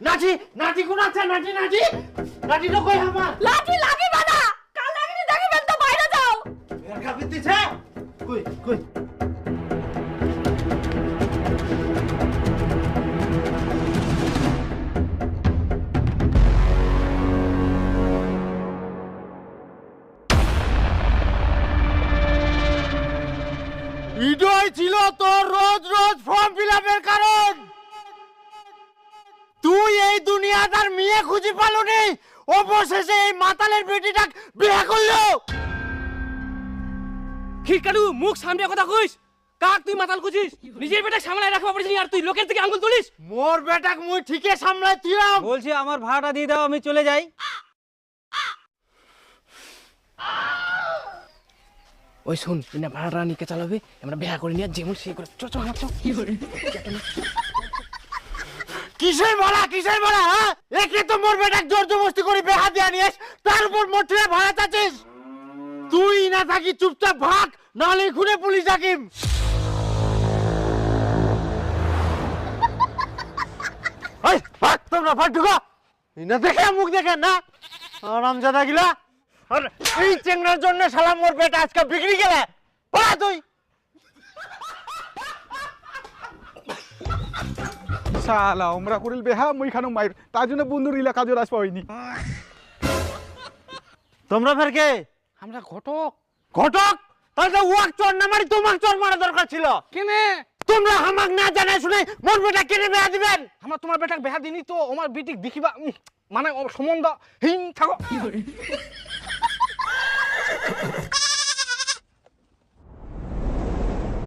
নাটি নাটি কোন আছে নাটি নাটি নাটি তো কই আমার লাঠি লাগিবে না, কাল লাগিনি দেখিবেন তো বাইরে যাও। এর কাপি দিছে কই কই এটাই ছিল তোর রোজ রোজ ফর্ম ফিলআপের কারণ। তুই এই দুনিয়াটার মেয়ে খুঁজে পালনি, অবশেষে এই মাতালের বেটিটা বিয়ে করলো। খিরকালু মুখ সামনে কথা কইস। কাক তুই মাতাল খুঁজিস, নিজের বেটা সামলায় রাখবা পারিস আর তুই লোকের থেকে আঙ্গুল তুলিস। মোর বেটাক মুই ঠিকই সামলাই দিলাম। বলছি আমার ভাড়াটা দিয়ে দাও, আমি চলে যাই। ওই শুন, ইনা ভাড়া নিকে চালাবে, আমরা বিয়া করে নিয়ে যেমন সে করে চ চ আমার চ। কিসের ভাড়া হ্যাঁ? একে তো মোর বেটাক জোর জবরদস্তি করে বেহা দিয়া নিয়েস, তার উপর মোর ঠিকা ভাড়া চাচ্ছিস। তুই না থাকি চুপচাপ ভাগ, নাহলে খুনে পুলিশ ডাকিম। এই ভাগ, তোমরা ভাগ ঢুকো। ইনা দেখে মুখ দেখেন না আরামজাদা গিলা। আর এই চেংড়ার জন্য শালা মোর বেটা আজকে বিক্রি গেলে পড়া তুই। শালা ওমরা করিল বেহা মুই খানো মাইর, তার জন্য বন্ধুর ইলা কাজের আস পাইনি। তোমরা ফের কে? আমরা ঘটক। ঘটক? তাহলে ওয়াক চোর না মারি তোমাক চোর মারা দরকার ছিল। কেনে তোমরা হামাক না জানাই শুনে মোর বেটা কেনে বেয়া দিবেন? আমরা তোমার বেটাক বেহা দিনি তো আমার বিটিক দেখিবা মানে সম্বন্ধ হিং থাকো।